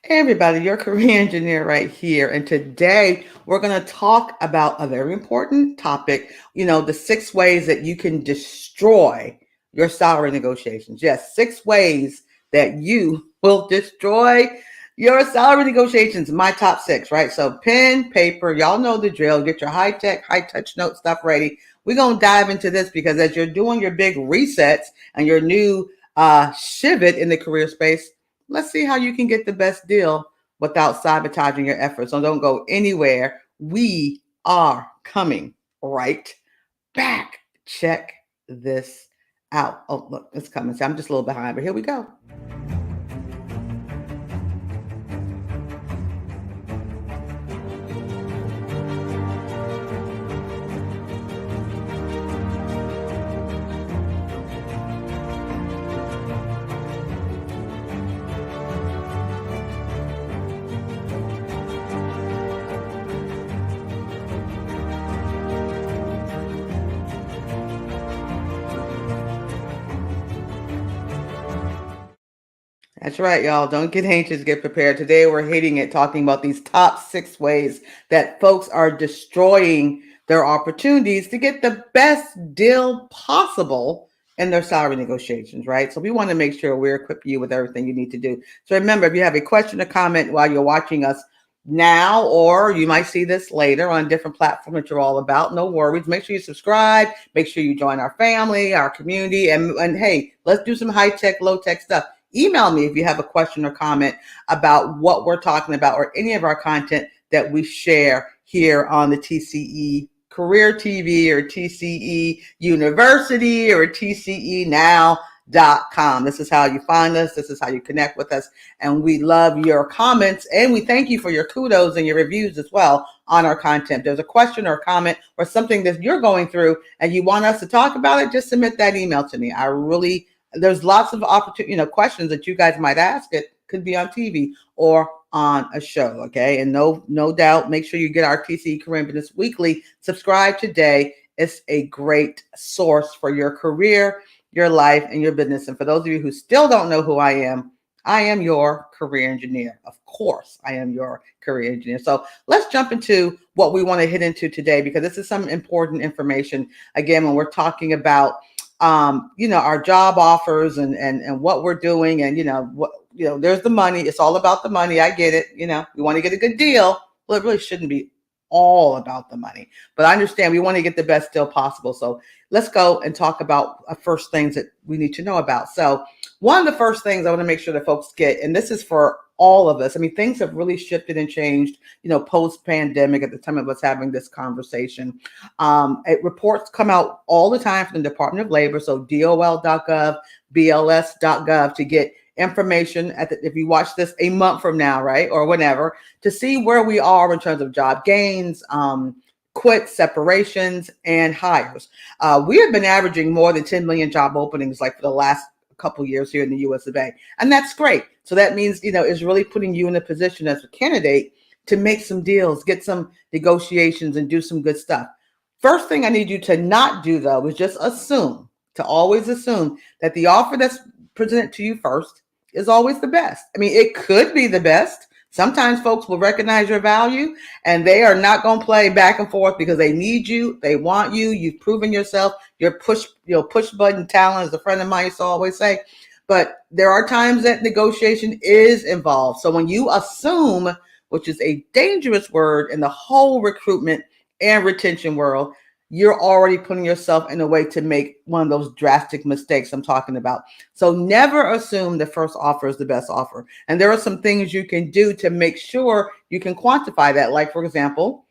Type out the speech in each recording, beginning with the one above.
Hey everybody, your career engineer right here. And today we're going to talk about a very important topic, the 6 ways that you can destroy your salary negotiations. Yes, 6 ways that you will destroy your salary negotiations. My top 6, right? So pen, paper, y'all know the drill. Get your high tech, high touch note stuff ready. We're going to dive into this because as you're doing your big resets and your new shivot in the career space, let's see how you can get the best deal without sabotaging your efforts. So don't go anywhere. We are coming right back. Check this out. Oh, look, it's coming. So I'm just a little behind, but here we go. That's right, y'all. Don't get anxious, get prepared. Today we're hitting it, talking about these top 6 ways that folks are destroying their opportunities to get the best deal possible in their salary negotiations, right? So we want to make sure we're equipping you with everything you need to do. So remember, if you have a question or comment while you're watching us now, or you might see this later on a different platform that you're all about, no worries. Make sure you subscribe. Make sure you join our family, our community, and hey, let's do some high tech, low tech stuff. Email me if you have a question or comment about what we're talking about or any of our content that we share here on the TCE Career TV or TCE University or TCE Now.com. This is how you find us. This is how you connect with us. And we love your comments and we thank you for your kudos and your reviews as well on our content. If there's a question or a comment or something that you're going through and you want us to talk about it, just submit that email to me. There's lots of opportunity, questions that you guys might ask. It could be on TV or on a show. Okay. And no doubt, make sure you get our TCE Career Business Weekly. Subscribe today. It's a great source for your career, your life, and your business. And for those of you who still don't know who I am your career engineer. Of course, I am your career engineer. So let's jump into what we want to hit into today, because this is some important information. Again, when we're talking about our job offers and what we're doing, and there's the money. It's all about the money. I get it. We want to get a good deal. Well, it really shouldn't be all about the money, but I understand we want to get the best deal possible. So let's go and talk about first things that we need to know about. So one of the first things I want to make sure that folks get, and this is for all of us. I mean, things have really shifted and changed, post pandemic at the time of us having this conversation. Reports come out all the time from the Department of Labor, so DOL.gov, BLS.gov, to get information if you watch this a month from now, right, or whenever, to see where we are in terms of job gains, quits, separations, and hires. We have been averaging more than 10 million job openings like for the last couple years here in the US of A. And that's great. So that means, it's really putting you in a position as a candidate to make some deals, get some negotiations, and do some good stuff. First thing I need you to not do, though, is just always assume that the offer that's presented to you first is always the best. I mean, it could be the best. Sometimes folks will recognize your value and they are not going to play back and forth because they need you. They want you. You've proven yourself. Your push button talent, as a friend of mine used to always say. But there are times that negotiation is involved. So when you assume, which is a dangerous word in the whole recruitment and retention world, you're already putting yourself in a way to make one of those drastic mistakes I'm talking about. So never assume the first offer is the best offer. And there are some things you can do to make sure you can quantify that. Like, for example,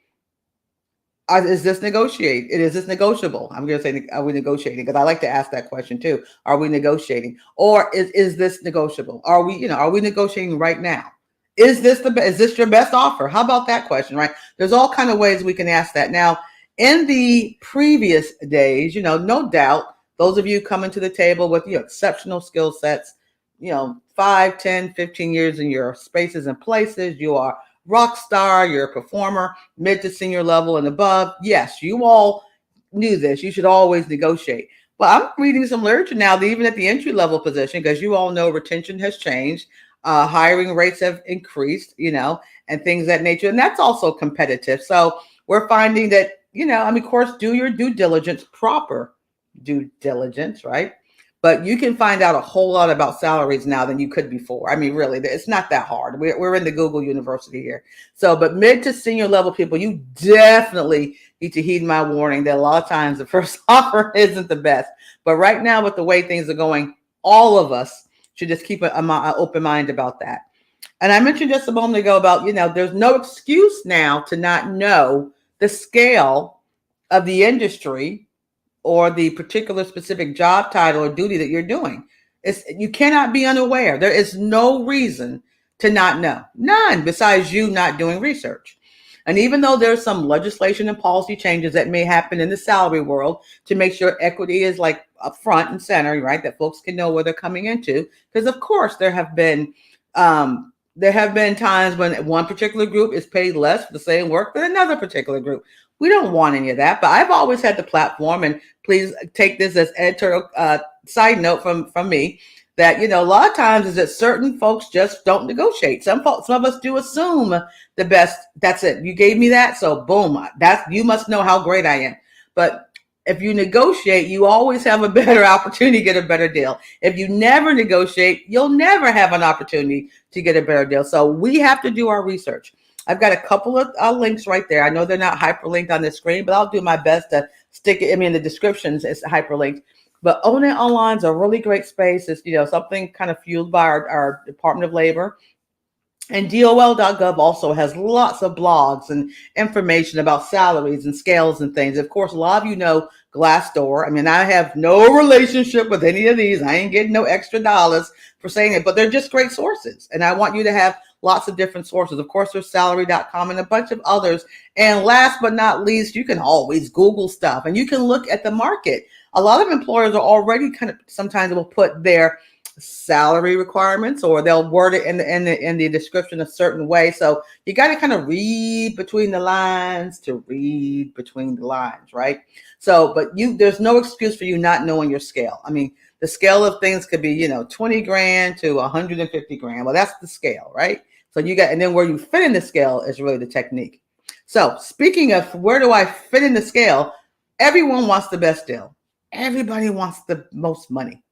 is this negotiable? I'm going to say, are we negotiating? Because I like to ask that question too. Are we negotiating? Or is this negotiable? Are we negotiating right now? Is this your best offer? How about that question, right? There's all kind of ways we can ask that. Now, in the previous days, no doubt, those of you coming to the table with exceptional skill sets, 5, 10, 15 years in your spaces and places, you are rock star, you're a performer, mid to senior level and above. Yes, you all knew this. You should always negotiate. But I'm reading some literature now that even at the entry level position, because you all know retention has changed. hiring rates have increased, and things of that nature. And that's also competitive. So we're finding that, of course, do your due diligence, proper due diligence, right? But you can find out a whole lot about salaries now than you could before. I mean, really, it's not that hard. We're in the Google University here. So, but mid to senior level people, you definitely need to heed my warning that a lot of times the first offer isn't the best. But right now, with the way things are going, all of us should just keep an open mind about that. And I mentioned just a moment ago about, there's no excuse now to not know the scale of the industry or the particular specific job title or duty that you're doing. You cannot be unaware. There is no reason to not know. None, besides you not doing research. And even though there's some legislation and policy changes that may happen in the salary world to make sure equity is like up front and center, right, that folks can know where they're coming into, because of course there have been times when one particular group is paid less for the same work than another particular group. We don't want any of that, but I've always had the platform, and please take this as editorial side note from me, that, a lot of times is that certain folks just don't negotiate. Some of us do assume the best. That's it. You gave me that, so boom, you must know how great I am. But if you negotiate, you always have a better opportunity to get a better deal. If you never negotiate, you'll never have an opportunity to get a better deal. So we have to do our research. I've got a couple of links right there. I know they're not hyperlinked on the screen, but I'll do my best to stick it. I mean, the descriptions is hyperlinked. But Own It Online is a really great space. It's, something kind of fueled by our Department of Labor. And DOL.gov also has lots of blogs and information about salaries and scales and things. Of course, a lot of you know Glassdoor. I mean, I have no relationship with any of these. I ain't getting no extra dollars for saying it, but they're just great sources. And I want you to have lots of different sources. Of course, there's salary.com and a bunch of others. And last but not least, you can always Google stuff and you can look at the market. A lot of employers are already sometimes will put their salary requirements, or they'll word it in the description a certain way. So you got to kind of read between the lines right? So, but there's no excuse for you not knowing your scale. I mean, the scale of things could be, 20 grand to 150 grand. Well, that's the scale, right? So and then where you fit in the scale is really the technique. So speaking of where do I fit in the scale, everyone wants the best deal. Everybody wants the most money.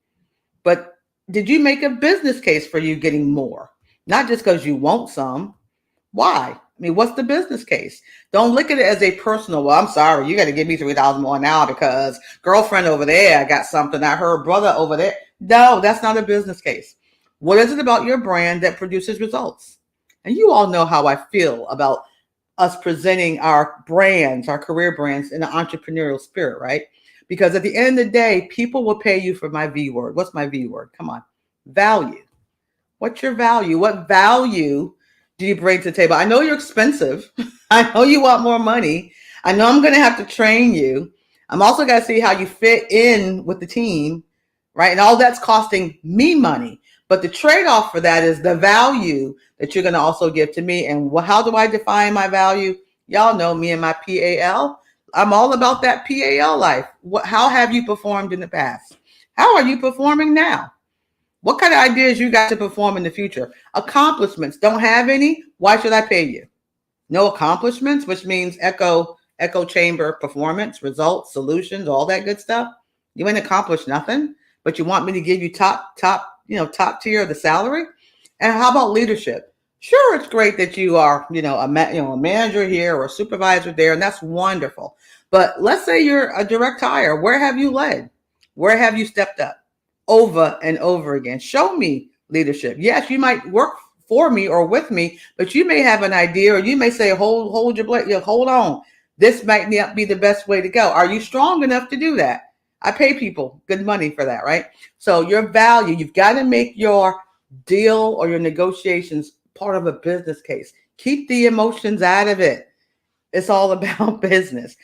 But did you make a business case for you getting more? Not just because you want some. Why? I mean, what's the business case? Don't look at it as a personal, well, I'm sorry, you got to give me $3,000 more now because girlfriend over there, I got something. I heard brother over there. No, that's not a business case. What is it about your brand that produces results? And you all know how I feel about us presenting our brands, our career brands in an entrepreneurial spirit, right? Because at the end of the day, people will pay you for my V word. What's my V word? Come on. Value. What's your value? What value do you bring to the table? I know you're expensive. I know you want more money. I know I'm going to have to train you. I'm also going to see how you fit in with the team, right? And all that's costing me money. But the trade-off for that is the value that you're going to also give to me. And how do I define my value? Y'all know me and my PAL. I'm all about that PAL life. How have you performed in the past? How are you performing now? What kind of ideas you got to perform in the future? Accomplishments. Don't have any? Why should I pay you? No accomplishments, which means echo chamber performance, results, solutions, all that good stuff. You ain't accomplished nothing, but you want me to give you top tier of the salary? And how about leadership? Sure, it's great that you are, a manager here or a supervisor there, and that's wonderful. But let's say you're a direct hire. Where have you led? Where have you stepped up? Over and over again. Show me leadership. Yes, you might work for me or with me, but you may have an idea, or you may say, hold your blade, hold on. This might not be the best way to go. Are you strong enough to do that? I pay people good money for that, right? So your value, you've got to make your deal or your negotiations part of a business case. Keep the emotions out of it. It's all about business.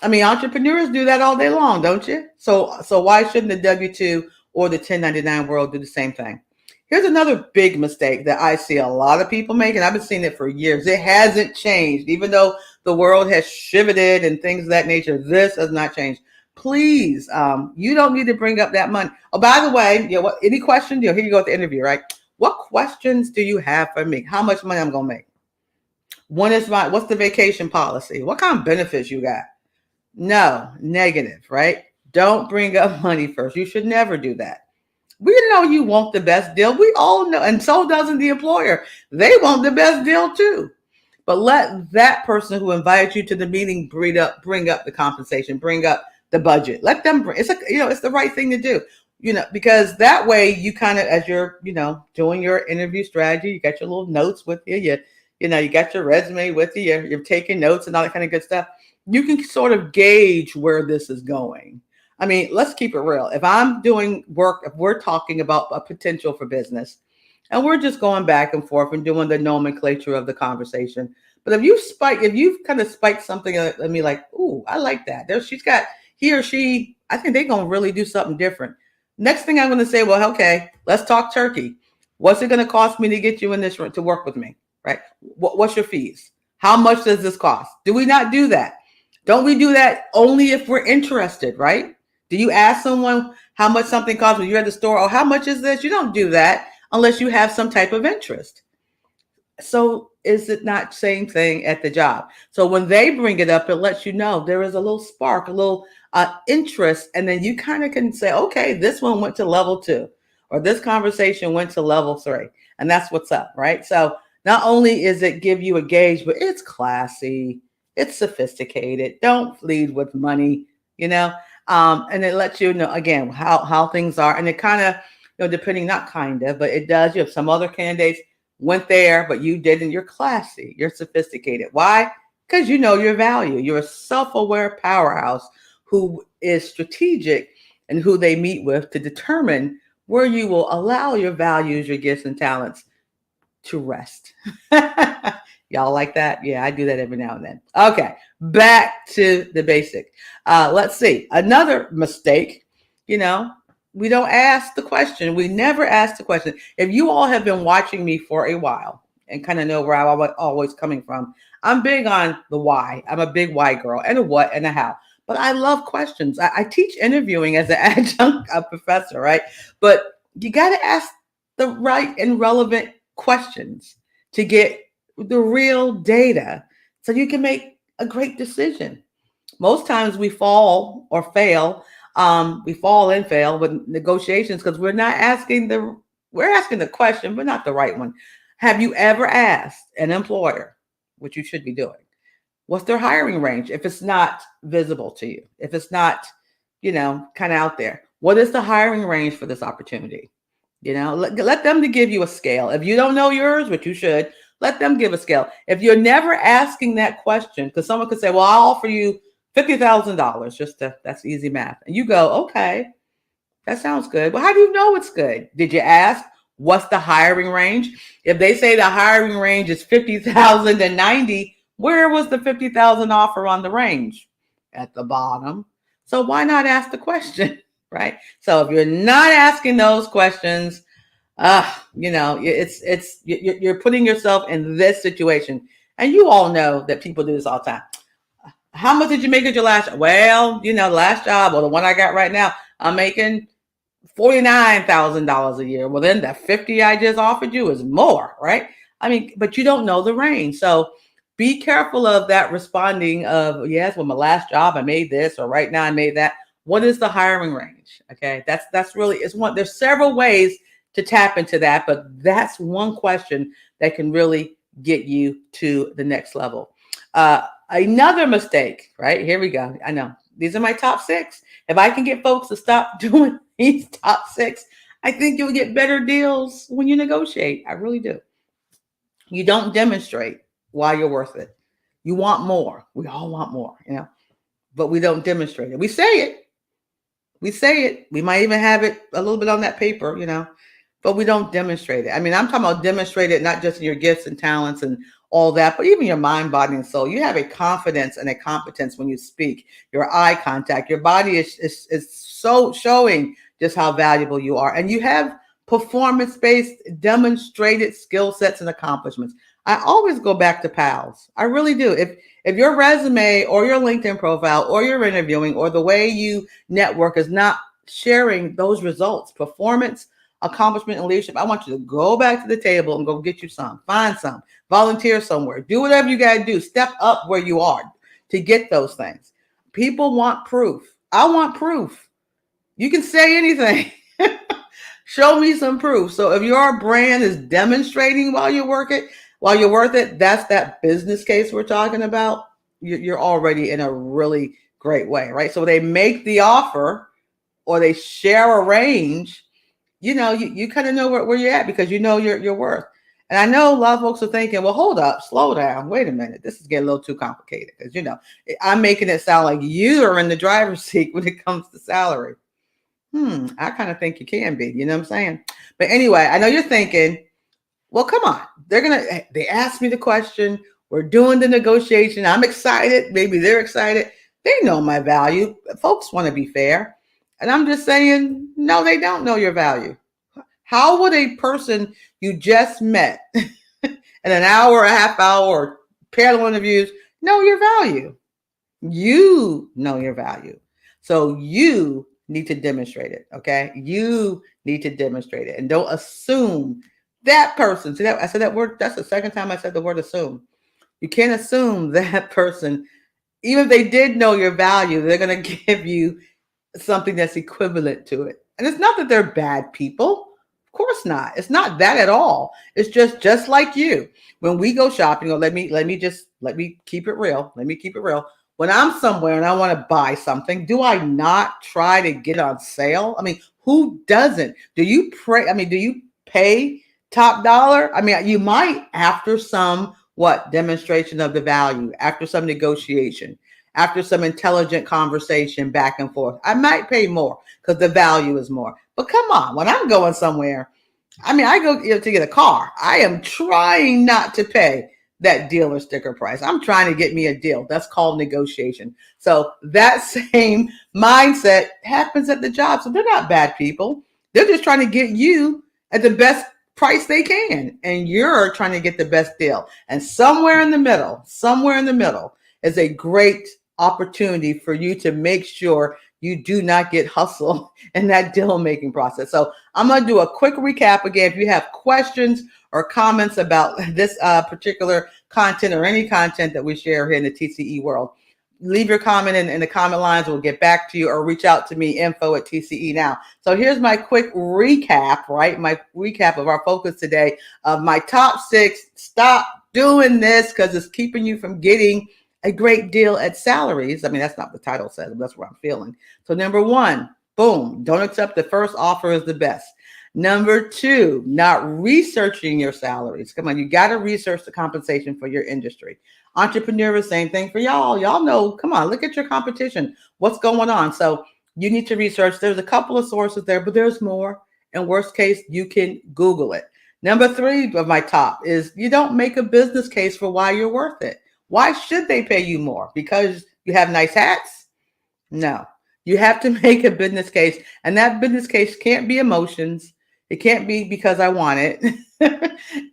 I mean, entrepreneurs do that all day long, don't you? So why shouldn't the W-2 or the 1099 world do the same thing? Here's another big mistake that I see a lot of people make, and I've been seeing it for years. It hasn't changed. Even though the world has shifted and things of that nature, this has not changed. Please, you don't need to bring up that money. Oh, by the way, any questions? Here you go with the interview, right? What questions do you have for me? How much money I'm gonna make? What's the vacation policy? What kind of benefits you got? No, negative, right? Don't bring up money first. You should never do that. We know you want the best deal. We all know, and so doesn't the employer. They want the best deal too. But let that person who invited you to the meeting bring up the compensation, bring up the budget. Let them bring. It's the right thing to do. Because that way you kind of, as you're doing your interview strategy, you got your little notes with you. You got your resume with you. You're taking notes and all that kind of good stuff. You can sort of gauge where this is going. I mean, let's keep it real. If I'm doing work, if we're talking about a potential for business, and we're just going back and forth and doing the nomenclature of the conversation. But if you've kind of spiked something at me like, ooh, I like that. He or she, I think they're going to really do something different. Next thing I'm going to say, well, okay, let's talk turkey. What's it going to cost me to get you in this room to work with me, right? What's your fees? How much does this cost? Do we not do that? Don't we do that only if we're interested, right? Do you ask someone how much something costs when you're at the store? Oh, how much is this? You don't do that unless you have some type of interest. So is it not same thing at the job? So when they bring it up, it lets you know there is a little spark, a little interest, and then you kind of can say, okay, this one went to level 2, or this conversation went to level 3, and that's what's up, right? So not only is it give you a gauge, but it's classy, it's sophisticated. Don't lead with money, and it lets you know again how things are, and it kind of depending, not kind of, but it does. You have some other candidates went there, but you didn't. You're classy. You're sophisticated. Why? Because you know your value. You're a self-aware powerhouse who is strategic and who they meet with to determine where you will allow your values, your gifts, and talents to rest. Y'all like that? Yeah, I do that every now and then. Okay, back to the basic. Let's see. Another mistake, we don't ask the question. We never ask the question. If you all have been watching me for a while and kind of know where I'm always coming from, I'm big on the why. I'm a big why girl, and a what and a how. But I love questions. I teach interviewing as an adjunct professor, right? But you got to ask the right and relevant questions to get the real data so you can make a great decision. Most times we fall or fail. We fall and fail with negotiations because we're asking the question, but not the right one. Have you ever asked an employer, which you should be doing, what's their hiring range? If it's not visible to you, if it's not, kind of out there, what is the hiring range for this opportunity? Let them to give you a scale. If you don't know yours, which you should, let them give a scale. If you're never asking that question, because someone could say, well, I'll offer you $50,000, that's easy math. And you go, okay, that sounds good. Well, how do you know it's good? Did you ask what's the hiring range? If they say the hiring range is 50,000 to 90, where was the 50,000 offer on the range? At the bottom. So why not ask the question, right? So if you're not asking those questions, you're putting yourself in this situation. And you all know that people do this all the time. How much did you make at your last? Well, last job or the one I got right now, I'm making $49,000 a year. Well, then the 50 I just offered you is more, right? I mean, but you don't know the range. So be careful of that responding of, yes, well, my last job, I made this, or right now I made that. What is the hiring range? Okay. That's really, there's several ways to tap into that, but that's one question that can really get you to the next level. Another mistake, right? Here we go. I know these are my top 6. If I can get folks to stop doing these top 6, I think you'll get better deals when you negotiate. I really do. You don't demonstrate why you're worth it. You want more. We all want more, but we don't demonstrate it. We say it. We might even have it a little bit on that paper, but we don't demonstrate it. I mean, I'm talking about demonstrate it, not just in your gifts and talents and all that, but even your mind, body, and soul. You have a confidence and a competence when you speak. Your eye contact, your body is so showing just how valuable you are. And you have performance-based, demonstrated skill sets and accomplishments. I always go back to PALS. I really do. If your resume or your LinkedIn profile or your interviewing or the way you network is not sharing those results, performance, accomplishment in leadership, I want you to go back to the table and go get you some, find some, volunteer somewhere, do whatever you got to do, step up where you are to get those things. People want proof. I want proof. You can say anything. Show me some proof. So if your brand is demonstrating while you work it, while you're worth it, that's that business case we're talking about. You're already in a really great way, right? So they make the offer or they share a range, you kind of know where you're at because you know your worth. And I know a lot of folks are thinking, well, hold up, slow down, wait a minute. This is getting a little too complicated because, I'm making it sound like you are in the driver's seat when it comes to salary. I kind of think you can be, you know what I'm saying? But anyway, I know you're thinking, well, come on. They asked me the question. We're doing the negotiation. I'm excited. Maybe they're excited. They know my value. Folks want to be fair. And I'm just saying, no, they don't know your value. How would a person you just met in an hour, a half hour, or panel interviews know your value? You know your value. So you need to demonstrate it, okay? You need to demonstrate it. And don't assume that person. See that I said that word, that's the second time I said the word assume. You can't assume that person, even if they did know your value, they're going to give you something that's equivalent to it. And it's not that they're bad people. Of course not. It's not that at all. It's just like you. When we go shopping, or let me keep it real. Let me keep it real. When I'm somewhere and I want to buy something, do I not try to get it on sale? I mean, who doesn't? Do you pay top dollar? I mean, you might after some demonstration of the value, after some negotiation, after some intelligent conversation back and forth. I might pay more because the value is more. But come on, when I'm going somewhere, I mean, I go to get a car. I am trying not to pay that dealer sticker price. I'm trying to get me a deal. That's called negotiation. So that same mindset happens at the job. So they're not bad people. They're just trying to get you at the best price they can. And you're trying to get the best deal. And somewhere in the middle is a great opportunity for you to make sure you do not get hustled in that deal making process. So I'm going to do a quick recap again. If you have questions or comments about this particular content or any content that we share here in the TCE world, leave your comment in the comment lines. We'll get back to you, or reach out to me, info@TCE Now. So here's my quick recap, right? My recap of our focus today of my top 6. Stop doing this because it's keeping you from getting a great deal at salaries. I mean, that's not what the title says, but that's what I'm feeling. So number 1, boom, don't accept the first offer as the best. Number 2, not researching your salaries. Come on, you got to research the compensation for your industry. Entrepreneurs, same thing for y'all. Y'all know, come on, look at your competition. What's going on? So you need to research. There's a couple of sources there, but there's more. In worst case, you can Google it. Number 3 of my top is you don't make a business case for why you're worth it. Why should they pay you more? Because you have nice hats? No. You have to make a business case, and that business case can't be emotions. It can't be because I want it.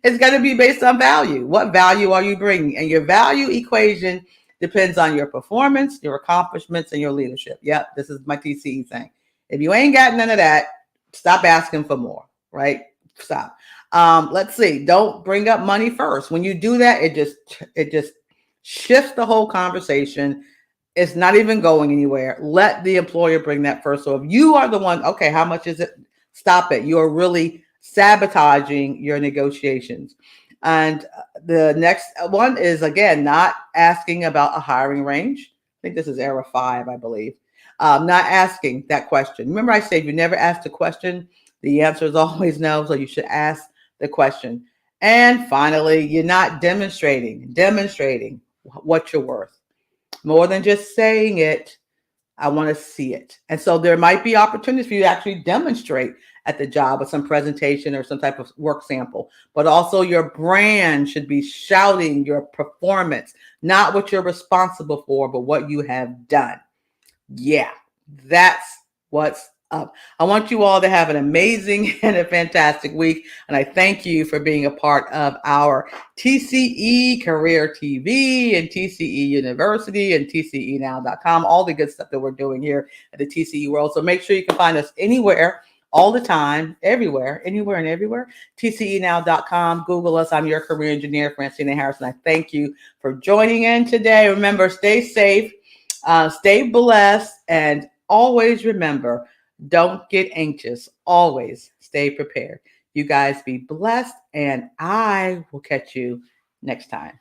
It's got to be based on value. What value are you bringing? And your value equation depends on your performance, your accomplishments, and your leadership. Yep, this is my TCE thing. If you ain't got none of that, stop asking for more, right? Stop. Let's see. Don't bring up money first. When you do that, it just shifts the whole conversation. It's not even going anywhere. Let the employer bring that first. So if you are the one, okay, how much is it? Stop it. You're really sabotaging your negotiations. And the next one is, again, not asking about a hiring range. I think this is era 5, I believe. Not asking that question. Remember I said you never ask the question. The answer is always no. So you should ask the question. And finally, you're not demonstrating what you're worth. More than just saying it, I want to see it. And so there might be opportunities for you to actually demonstrate at the job with some presentation or some type of work sample. But also your brand should be shouting your performance, not what you're responsible for, but what you have done. Yeah, that's what's up. I want you all to have an amazing and a fantastic week. And I thank you for being a part of our TCE Career TV and TCE University and TCEnow.com, all the good stuff that we're doing here at the TCE world. So make sure you can find us anywhere all the time, everywhere, anywhere and everywhere. TCEnow.com. Google us. I'm your career engineer, Francina Harrison. I thank you for joining in today. Remember, stay safe, stay blessed, and always remember, don't get anxious. Always stay prepared. You guys be blessed, and I will catch you next time.